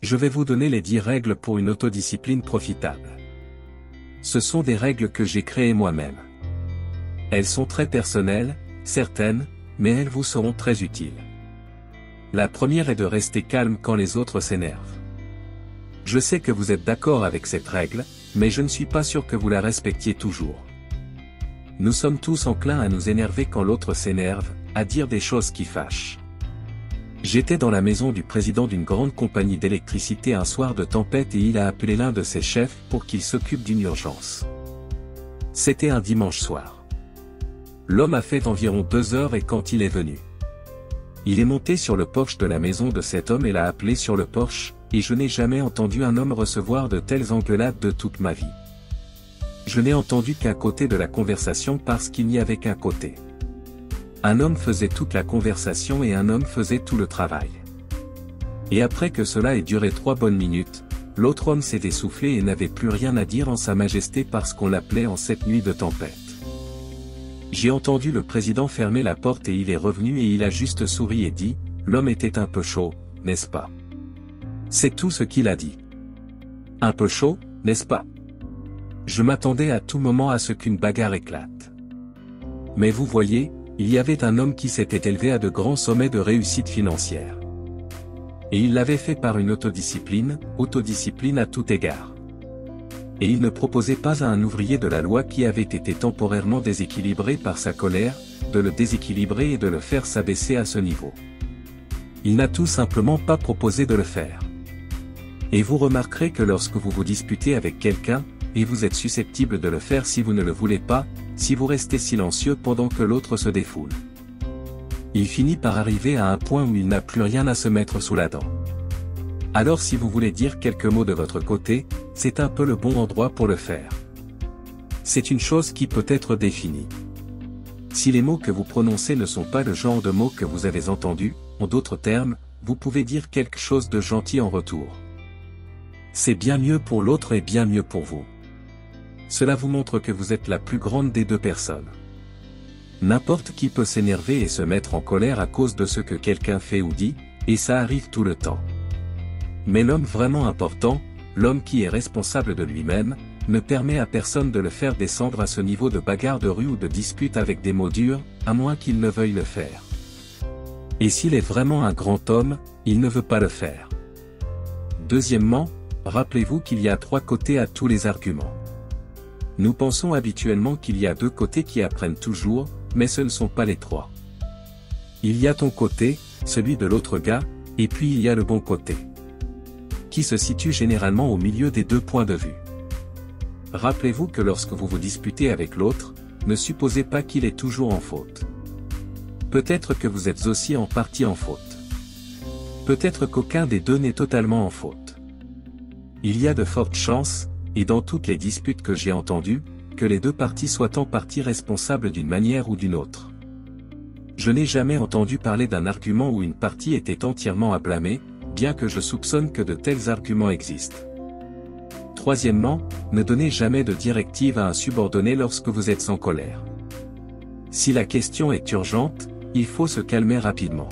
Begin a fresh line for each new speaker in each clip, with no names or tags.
Je vais vous donner les 10 règles pour une autodiscipline profitable. Ce sont des règles que j'ai créées moi-même. Elles sont très personnelles, certaines, mais elles vous seront très utiles. La première est de rester calme quand les autres s'énervent. Je sais que vous êtes d'accord avec cette règle, mais je ne suis pas sûr que vous la respectiez toujours. Nous sommes tous enclins à nous énerver quand l'autre s'énerve, à dire des choses qui fâchent. J'étais dans la maison du président d'une grande compagnie d'électricité un soir de tempête et il a appelé l'un de ses chefs pour qu'il s'occupe d'une urgence. C'était un dimanche soir. L'homme a fait environ 2 heures et quand il est venu, il est monté sur le porche de la maison de cet homme et l'a appelé sur le porche, et je n'ai jamais entendu un homme recevoir de telles engueulades de toute ma vie. Je n'ai entendu qu'un côté de la conversation parce qu'il n'y avait qu'un côté. Un homme faisait toute la conversation et un homme faisait tout le travail. Et après que cela ait duré 3 bonnes minutes, l'autre homme s'est essoufflé et n'avait plus rien à dire en sa majesté parce qu'on l'appelait en cette nuit de tempête. J'ai entendu le président fermer la porte et il est revenu et il a juste souri et dit, l'homme était un peu chaud, n'est-ce pas? C'est tout ce qu'il a dit. Un peu chaud, n'est-ce pas? Je m'attendais à tout moment à ce qu'une bagarre éclate. Mais vous voyez, il y avait un homme qui s'était élevé à de grands sommets de réussite financière. Et il l'avait fait par une autodiscipline à tout égard. Et il ne proposait pas à un ouvrier de la loi qui avait été temporairement déséquilibré par sa colère, de le déséquilibrer et de le faire s'abaisser à ce niveau. Il n'a tout simplement pas proposé de le faire. Et vous remarquerez que lorsque vous vous disputez avec quelqu'un, et vous êtes susceptible de le faire si vous ne le voulez pas, si vous restez silencieux pendant que l'autre se défoule. Il finit par arriver à un point où il n'a plus rien à se mettre sous la dent. Alors si vous voulez dire quelques mots de votre côté, c'est un peu le bon endroit pour le faire. C'est une chose qui peut être définie. Si les mots que vous prononcez ne sont pas le genre de mots que vous avez entendus, en d'autres termes, vous pouvez dire quelque chose de gentil en retour. C'est bien mieux pour l'autre et bien mieux pour vous. Cela vous montre que vous êtes la plus grande des 2 personnes. N'importe qui peut s'énerver et se mettre en colère à cause de ce que quelqu'un fait ou dit, et ça arrive tout le temps. Mais l'homme vraiment important, l'homme qui est responsable de lui-même, ne permet à personne de le faire descendre à ce niveau de bagarre de rue ou de dispute avec des mots durs, à moins qu'il ne veuille le faire. Et s'il est vraiment un grand homme, il ne veut pas le faire. Deuxièmement, rappelez-vous qu'il y a 3 côtés à tous les arguments. Nous pensons habituellement qu'il y a 2 côtés qui apprennent toujours, mais ce ne sont pas les 3. Il y a ton côté, celui de l'autre gars, et puis il y a le bon côté, qui se situe généralement au milieu des 2 points de vue. Rappelez-vous que lorsque vous vous disputez avec l'autre, ne supposez pas qu'il est toujours en faute. Peut-être que vous êtes aussi en partie en faute. Peut-être qu'aucun des 2 n'est totalement en faute. Il y a de fortes chances, et dans toutes les disputes que j'ai entendues, que les 2 parties soient en partie responsables d'une manière ou d'une autre. Je n'ai jamais entendu parler d'un argument où une partie était entièrement à blâmer, bien que je soupçonne que de tels arguments existent. Troisièmement, ne donnez jamais de directive à un subordonné lorsque vous êtes en colère. Si la question est urgente, il faut se calmer rapidement.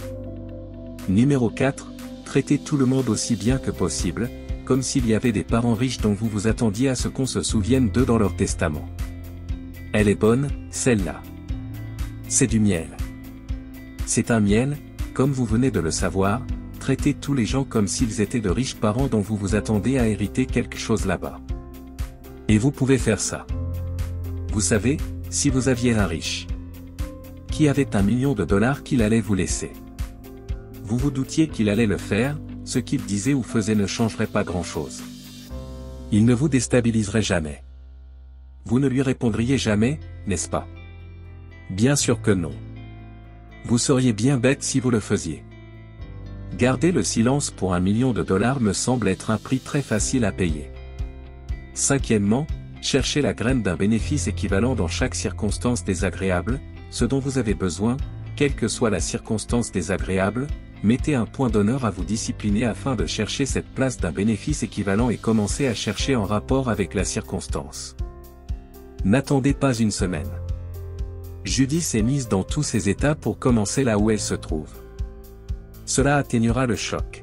Numéro 4, traitez tout le monde aussi bien que possible, comme s'il y avait des parents riches dont vous vous attendiez à ce qu'on se souvienne d'eux dans leur testament. Elle est bonne, celle-là. C'est du miel. C'est un miel, comme vous venez de le savoir, traitez tous les gens comme s'ils étaient de riches parents dont vous vous attendez à hériter quelque chose là-bas. Et vous pouvez faire ça. Vous savez, si vous aviez un riche qui avait $1 million qu'il allait vous laisser. Vous vous doutiez qu'il allait le faire, ce qu'il disait ou faisait ne changerait pas grand-chose. Il ne vous déstabiliserait jamais. Vous ne lui répondriez jamais, n'est-ce pas? Bien sûr que non. Vous seriez bien bête si vous le faisiez. Garder le silence pour $1 million me semble être un prix très facile à payer. Cinquièmement, cherchez la graine d'un bénéfice équivalent dans chaque circonstance désagréable, ce dont vous avez besoin, quelle que soit la circonstance désagréable, mettez un point d'honneur à vous discipliner afin de chercher cette place d'un bénéfice équivalent et commencez à chercher en rapport avec la circonstance. N'attendez pas une semaine. Judy s'est mise dans tous ses états pour commencer là où elle se trouve. Cela atténuera le choc.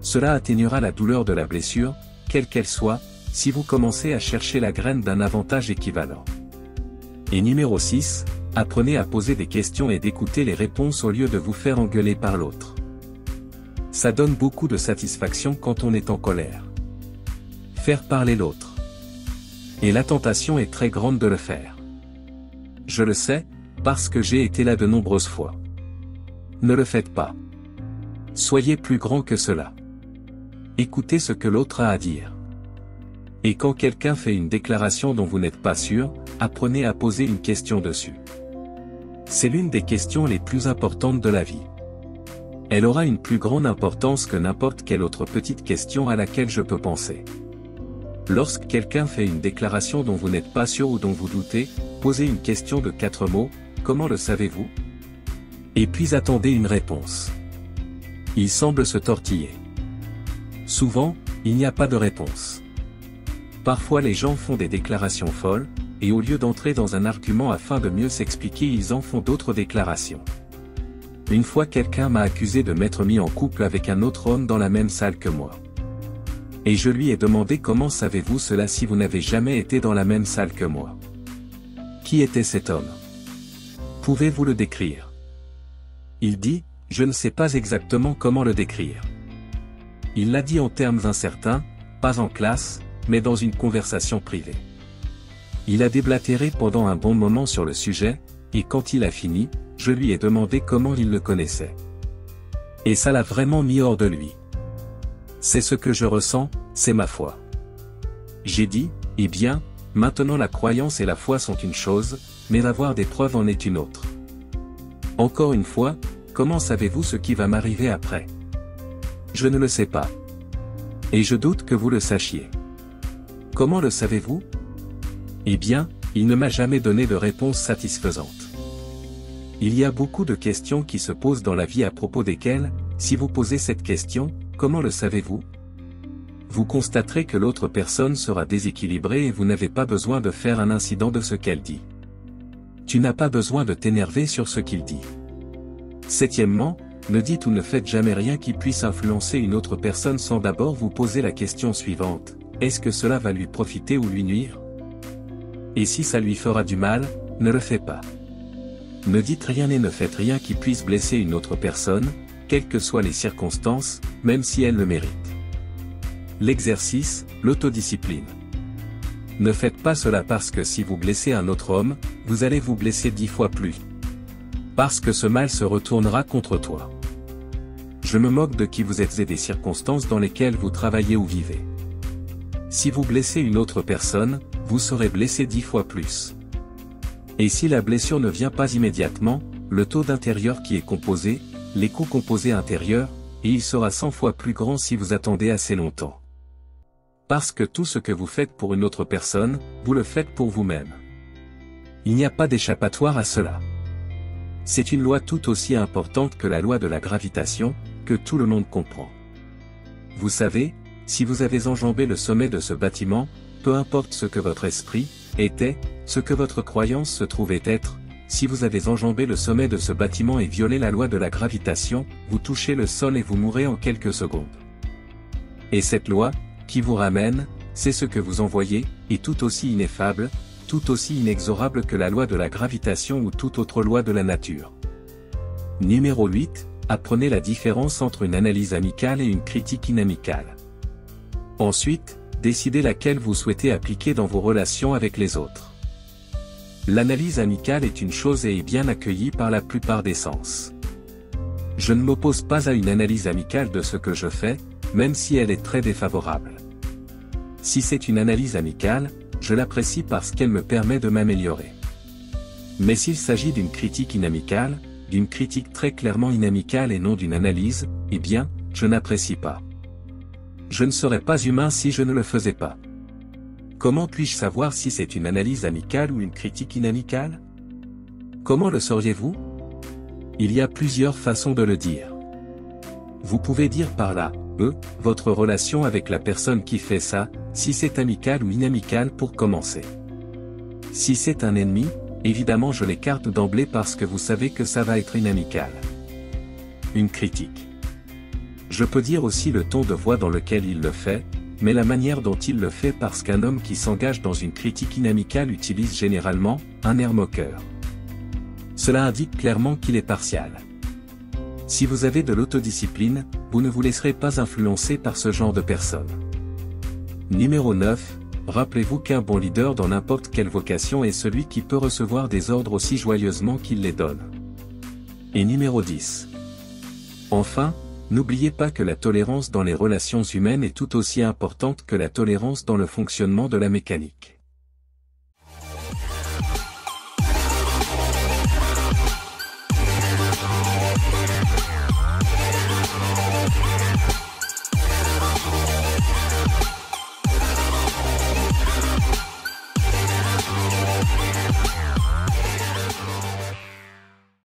Cela atténuera la douleur de la blessure, quelle qu'elle soit, si vous commencez à chercher la graine d'un avantage équivalent. Et numéro 6, apprenez à poser des questions et d'écouter les réponses au lieu de vous faire engueuler par l'autre. Ça donne beaucoup de satisfaction quand on est en colère. Faire parler l'autre. Et la tentation est très grande de le faire. Je le sais, parce que j'ai été là de nombreuses fois. Ne le faites pas. Soyez plus grand que cela. Écoutez ce que l'autre a à dire. Et quand quelqu'un fait une déclaration dont vous n'êtes pas sûr, apprenez à poser une question dessus. C'est l'une des questions les plus importantes de la vie. Elle aura une plus grande importance que n'importe quelle autre petite question à laquelle je peux penser. Lorsque quelqu'un fait une déclaration dont vous n'êtes pas sûr ou dont vous doutez, posez une question de 4 mots, comment le savez-vous? Et puis attendez une réponse. Il semble se tortiller. Souvent, il n'y a pas de réponse. Parfois les gens font des déclarations folles, et au lieu d'entrer dans un argument afin de mieux s'expliquer, ils en font d'autres déclarations. Une fois quelqu'un m'a accusé de m'être mis en couple avec un autre homme dans la même salle que moi. Et je lui ai demandé comment savez-vous cela si vous n'avez jamais été dans la même salle que moi. Qui était cet homme? Pouvez-vous le décrire? Il dit, je ne sais pas exactement comment le décrire. Il l'a dit en termes incertains, pas en classe, mais dans une conversation privée. Il a déblatéré pendant un bon moment sur le sujet, et quand il a fini, je lui ai demandé comment il le connaissait. Et ça l'a vraiment mis hors de lui. C'est ce que je ressens, c'est ma foi. J'ai dit, eh bien, maintenant la croyance et la foi sont une chose, mais avoir des preuves en est une autre. Encore une fois, comment savez-vous ce qui va m'arriver après? Je ne le sais pas. Et je doute que vous le sachiez. Comment le savez-vous? Eh bien, il ne m'a jamais donné de réponse satisfaisante. Il y a beaucoup de questions qui se posent dans la vie à propos desquelles, si vous posez cette question, comment le savez-vous? Vous constaterez que l'autre personne sera déséquilibrée et vous n'avez pas besoin de faire un incident de ce qu'elle dit. Tu n'as pas besoin de t'énerver sur ce qu'il dit. Septièmement, ne dites ou ne faites jamais rien qui puisse influencer une autre personne sans d'abord vous poser la question suivante. Est-ce que cela va lui profiter ou lui nuire? Et si ça lui fera du mal, ne le faites pas. Ne dites rien et ne faites rien qui puisse blesser une autre personne, quelles que soient les circonstances, même si elle le mérite. L'exercice, l'autodiscipline. Ne faites pas cela parce que si vous blessez un autre homme, vous allez vous blesser 10 fois plus. Parce que ce mal se retournera contre toi. Je me moque de qui vous êtes et des circonstances dans lesquelles vous travaillez ou vivez. Si vous blessez une autre personne, vous serez blessé 10 fois plus. Et si la blessure ne vient pas immédiatement, le taux d'intérieur qui est composé, les co-composés intérieurs, et il sera 100 fois plus grand si vous attendez assez longtemps. Parce que tout ce que vous faites pour une autre personne, vous le faites pour vous-même. Il n'y a pas d'échappatoire à cela. C'est une loi tout aussi importante que la loi de la gravitation, que tout le monde comprend. Vous savez, si vous avez enjambé le sommet de ce bâtiment, peu importe ce que votre esprit était, ce que votre croyance se trouvait être, si vous avez enjambé le sommet de ce bâtiment et violé la loi de la gravitation, vous touchez le sol et vous mourrez en quelques secondes. Et cette loi, qui vous ramène, c'est ce que vous envoyez, est tout aussi ineffable, tout aussi inexorable que la loi de la gravitation ou toute autre loi de la nature. Numéro 8, apprenez la différence entre une analyse amicale et une critique inamicale. Ensuite, décidez laquelle vous souhaitez appliquer dans vos relations avec les autres. L'analyse amicale est une chose et est bien accueillie par la plupart des sens. Je ne m'oppose pas à une analyse amicale de ce que je fais, même si elle est très défavorable. Si c'est une analyse amicale, je l'apprécie parce qu'elle me permet de m'améliorer. Mais s'il s'agit d'une critique inamicale, d'une critique très clairement inamicale et non d'une analyse, eh bien, je n'apprécie pas. Je ne serais pas humain si je ne le faisais pas. Comment puis-je savoir si c'est une analyse amicale ou une critique inamicale? Comment le sauriez-vous? Il y a plusieurs façons de le dire. Vous pouvez dire par là, votre relation avec la personne qui fait ça, si c'est amical ou inamical pour commencer. Si c'est un ennemi, évidemment je l'écarte d'emblée parce que vous savez que ça va être inamical. Une critique. Je peux dire aussi le ton de voix dans lequel il le fait, mais la manière dont il le fait parce qu'un homme qui s'engage dans une critique inamicale utilise généralement un air moqueur. Cela indique clairement qu'il est partial. Si vous avez de l'autodiscipline, vous ne vous laisserez pas influencer par ce genre de personnes. Numéro 9. Rappelez-vous qu'un bon leader dans n'importe quelle vocation est celui qui peut recevoir des ordres aussi joyeusement qu'il les donne. Et numéro 10. Enfin, n'oubliez pas que la tolérance dans les relations humaines est tout aussi importante que la tolérance dans le fonctionnement de la mécanique.